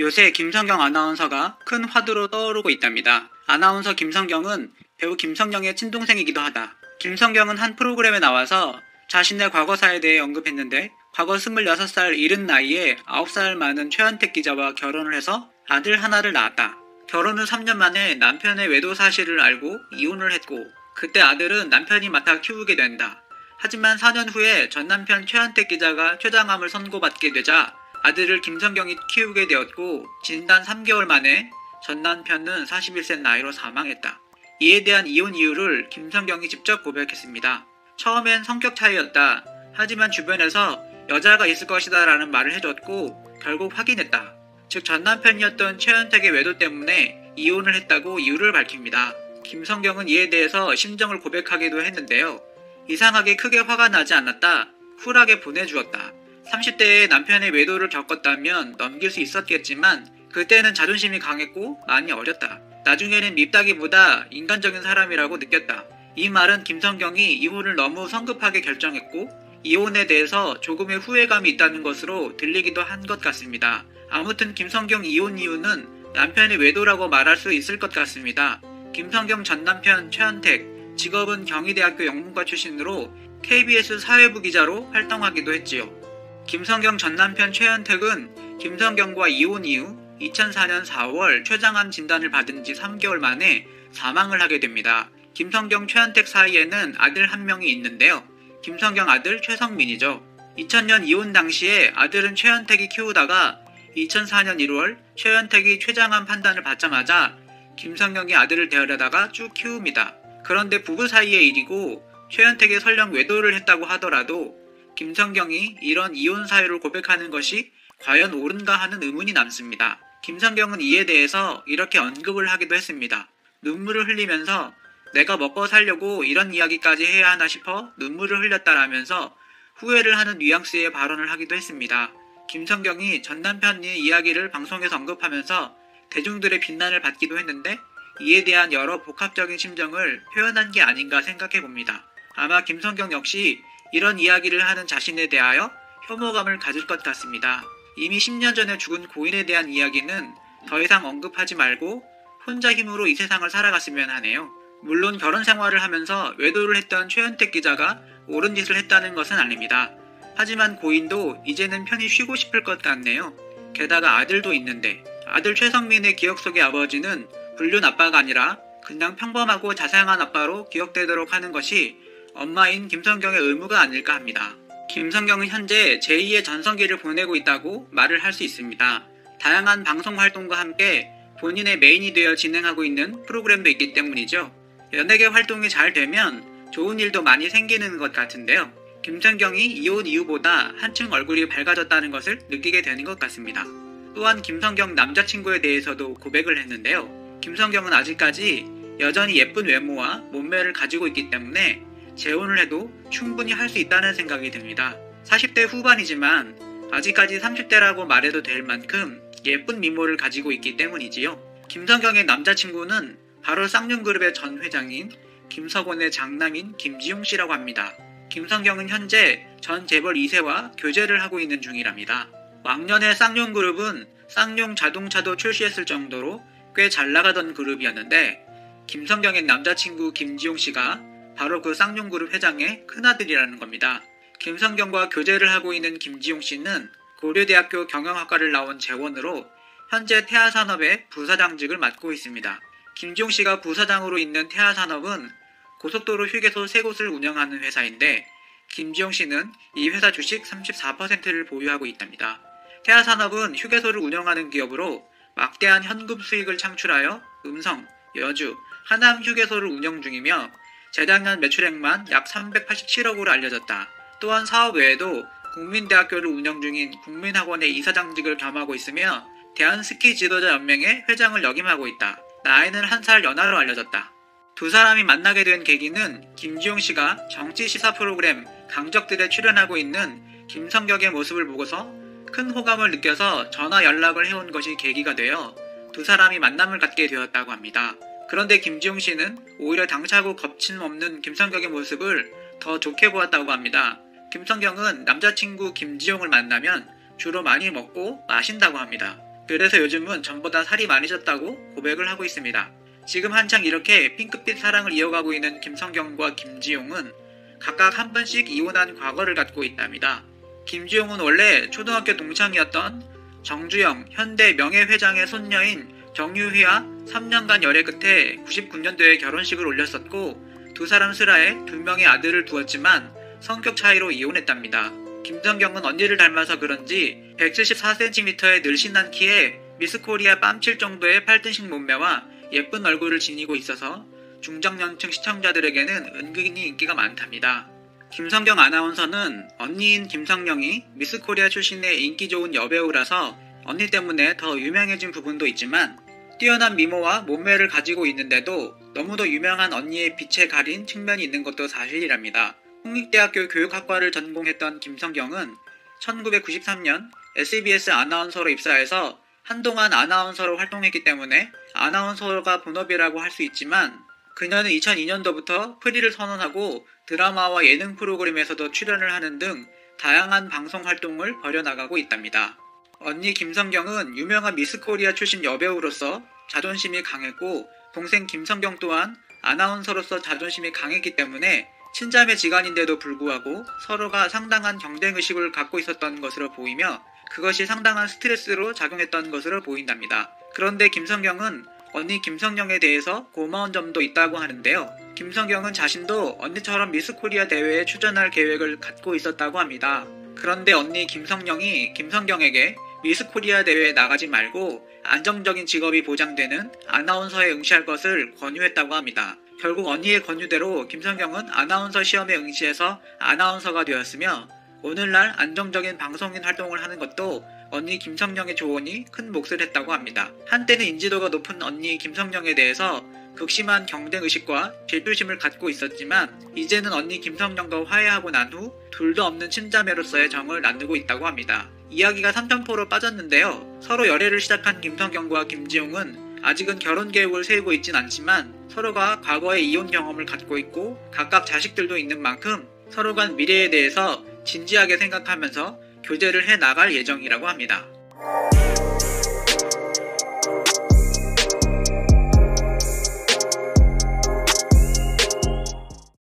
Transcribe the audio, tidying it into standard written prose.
요새 김성경 아나운서가 큰 화두로 떠오르고 있답니다. 아나운서 김성경은 배우 김성령의 친동생이기도 하다. 김성경은 한 프로그램에 나와서 자신의 과거사에 대해 언급했는데 과거 26살 이른 나이에 9살 많은 최현택 기자와 결혼을 해서 아들 하나를 낳았다. 결혼 후 3년 만에 남편의 외도 사실을 알고 이혼을 했고 그때 아들은 남편이 맡아 키우게 된다. 하지만 4년 후에 전 남편 최현택 기자가 최장암을 선고받게 되자 아들을 김성경이 키우게 되었고 진단 3개월 만에 전 남편은 41세 나이로 사망했다. 이에 대한 이혼 이유를 김성경이 직접 고백했습니다. 처음엔 성격 차이였다. 하지만 주변에서 여자가 있을 것이다 라는 말을 해줬고 결국 확인했다. 즉 전 남편이었던 최현택의 외도 때문에 이혼을 했다고 이유를 밝힙니다. 김성경은 이에 대해서 심정을 고백하기도 했는데요. 이상하게 크게 화가 나지 않았다. 쿨하게 보내주었다. 30대에 남편의 외도를 겪었다면 넘길 수 있었겠지만 그때는 자존심이 강했고 많이 어렸다. 나중에는 밉다기보다 인간적인 사람이라고 느꼈다. 이 말은 김성경이 이혼을 너무 성급하게 결정했고 이혼에 대해서 조금의 후회감이 있다는 것으로 들리기도 한 것 같습니다. 아무튼 김성경 이혼 이유는 남편의 외도라고 말할 수 있을 것 같습니다. 김성경 전 남편 최현택, 직업은 경희대학교 영문과 출신으로 KBS 사회부 기자로 활동하기도 했지요. 김성경 전 남편 최현택은 김성경과 이혼 이후 2004년 4월 췌장암 진단을 받은 지 3개월 만에 사망을 하게 됩니다. 김성경 최현택 사이에는 아들 한 명이 있는데요. 김성경 아들 최성민이죠. 2000년 이혼 당시에 아들은 최현택이 키우다가 2004년 1월 최현택이 췌장암 판단을 받자마자 김성경이 아들을 데려다가 쭉 키웁니다. 그런데 부부 사이의 일이고 최현택이 설령 외도를 했다고 하더라도 김성경이 이런 이혼 사유를 고백하는 것이 과연 옳은가 하는 의문이 남습니다. 김성경은 이에 대해서 이렇게 언급을 하기도 했습니다. 눈물을 흘리면서 내가 먹고 살려고 이런 이야기까지 해야 하나 싶어 눈물을 흘렸다라면서 후회를 하는 뉘앙스의 발언을 하기도 했습니다. 김성경이 전 남편의 이야기를 방송에서 언급하면서 대중들의 비난을 받기도 했는데 이에 대한 여러 복합적인 심정을 표현한 게 아닌가 생각해 봅니다. 아마 김성경 역시 이런 이야기를 하는 자신에 대하여 혐오감을 가질 것 같습니다. 이미 10년 전에 죽은 고인에 대한 이야기는 더 이상 언급하지 말고 혼자 힘으로 이 세상을 살아갔으면 하네요. 물론 결혼 생활을 하면서 외도를 했던 최현택 기자가 옳은 짓을 했다는 것은 아닙니다. 하지만 고인도 이제는 편히 쉬고 싶을 것 같네요. 게다가 아들도 있는데 아들 최성민의 기억 속의 아버지는 불륜 아빠가 아니라 그냥 평범하고 자상한 아빠로 기억되도록 하는 것이 엄마인 김성경의 의무가 아닐까 합니다. 김성경은 현재 제2의 전성기를 보내고 있다고 말을 할 수 있습니다. 다양한 방송 활동과 함께 본인의 메인이 되어 진행하고 있는 프로그램도 있기 때문이죠. 연예계 활동이 잘 되면 좋은 일도 많이 생기는 것 같은데요. 김성경이 이혼 이후보다 한층 얼굴이 밝아졌다는 것을 느끼게 되는 것 같습니다. 또한 김성경 남자친구에 대해서도 고백을 했는데요. 김성경은 아직까지 여전히 예쁜 외모와 몸매를 가지고 있기 때문에 재혼을 해도 충분히 할 수 있다는 생각이 듭니다. 40대 후반이지만 아직까지 30대라고 말해도 될 만큼 예쁜 미모를 가지고 있기 때문이지요. 김성경의 남자친구는 바로 쌍용그룹의 전 회장인 김석원의 장남인 김지용 씨라고 합니다. 김성경은 현재 전 재벌 2세와 교제를 하고 있는 중이랍니다. 왕년에 쌍용그룹은 쌍용 자동차도 출시했을 정도로 꽤 잘 나가던 그룹이었는데 김성경의 남자친구 김지용 씨가 바로 그 쌍용그룹 회장의 큰아들이라는 겁니다. 김성경과 교제를 하고 있는 김지용 씨는 고려대학교 경영학과를 나온 재원으로 현재 태아산업의 부사장직을 맡고 있습니다. 김지용 씨가 부사장으로 있는 태아산업은 고속도로 휴게소 3곳을 운영하는 회사인데 김지용 씨는 이 회사 주식 34%를 보유하고 있답니다. 태아산업은 휴게소를 운영하는 기업으로 막대한 현금 수익을 창출하여 음성, 여주, 하남 휴게소를 운영 중이며 재작년 매출액만 약 387억으로 알려졌다. 또한 사업 외에도 국민대학교를 운영 중인 국민학원의 이사장직을 겸하고 있으며 대한스키지도자연맹의 회장을 역임하고 있다. 나이는 1살 연하로 알려졌다. 두 사람이 만나게 된 계기는 김지용 씨가 정치 시사 프로그램 강적들에 출연하고 있는 김성경의 모습을 보고서 큰 호감을 느껴서 전화 연락을 해온 것이 계기가 되어 두 사람이 만남을 갖게 되었다고 합니다. 그런데 김지용 씨는 오히려 당차고 겁침없는 김성경의 모습을 더 좋게 보았다고 합니다. 김성경은 남자친구 김지용을 만나면 주로 많이 먹고 마신다고 합니다. 그래서 요즘은 전보다 살이 많이 쪘다고 고백을 하고 있습니다. 지금 한창 이렇게 핑크빛 사랑을 이어가고 있는 김성경과 김지용은 각각 한 번씩 이혼한 과거를 갖고 있답니다. 김지용은 원래 초등학교 동창이었던 정주영 현대 명예회장의 손녀인 정유희와 3년간 열애 끝에 99년도에 결혼식을 올렸었고 두 사람 슬하에 2명의 아들을 두었지만 성격 차이로 이혼했답니다. 김성경은 언니를 닮아서 그런지 174cm의 늘씬한 키에 미스코리아 뺨칠 정도의 팔등식 몸매와 예쁜 얼굴을 지니고 있어서 중장년층 시청자들에게는 은근히 인기가 많답니다. 김성경 아나운서는 언니인 김성령이 미스코리아 출신의 인기 좋은 여배우라서 언니 때문에 더 유명해진 부분도 있지만 뛰어난 미모와 몸매를 가지고 있는데도 너무도 유명한 언니의 빛에 가린 측면이 있는 것도 사실이랍니다. 홍익대학교 교육학과를 전공했던 김성경은 1993년 SBS 아나운서로 입사해서 한동안 아나운서로 활동했기 때문에 아나운서가 본업이라고 할 수 있지만 그녀는 2002년도부터 프리를 선언하고 드라마와 예능 프로그램에서도 출연을 하는 등 다양한 방송 활동을 벌여나가고 있답니다. 언니 김성경은 유명한 미스코리아 출신 여배우로서 자존심이 강했고 동생 김성경 또한 아나운서로서 자존심이 강했기 때문에 친자매 지간인데도 불구하고 서로가 상당한 경쟁의식을 갖고 있었던 것으로 보이며 그것이 상당한 스트레스로 작용했던 것으로 보인답니다. 그런데 김성경은 언니 김성경에 대해서 고마운 점도 있다고 하는데요. 김성경은 자신도 언니처럼 미스코리아 대회에 출전할 계획을 갖고 있었다고 합니다. 그런데 언니 김성령이 김성경에게 미스코리아 대회에 나가지 말고 안정적인 직업이 보장되는 아나운서에 응시할 것을 권유했다고 합니다. 결국 언니의 권유대로 김성경은 아나운서 시험에 응시해서 아나운서가 되었으며 오늘날 안정적인 방송인 활동을 하는 것도 언니 김성령의 조언이 큰 몫을 했다고 합니다. 한때는 인지도가 높은 언니 김성령에 대해서 극심한 경쟁의식과 질투심을 갖고 있었지만 이제는 언니 김성령과 화해하고 난 후 둘도 없는 친자매로서의 정을 나누고 있다고 합니다. 이야기가 삼천포로 빠졌는데요. 서로 열애를 시작한 김성경과 김지용은 아직은 결혼 계획을 세우고 있진 않지만 서로가 과거의 이혼 경험을 갖고 있고 각각 자식들도 있는 만큼 서로 간 미래에 대해서 진지하게 생각하면서 교제를 해 나갈 예정이라고 합니다.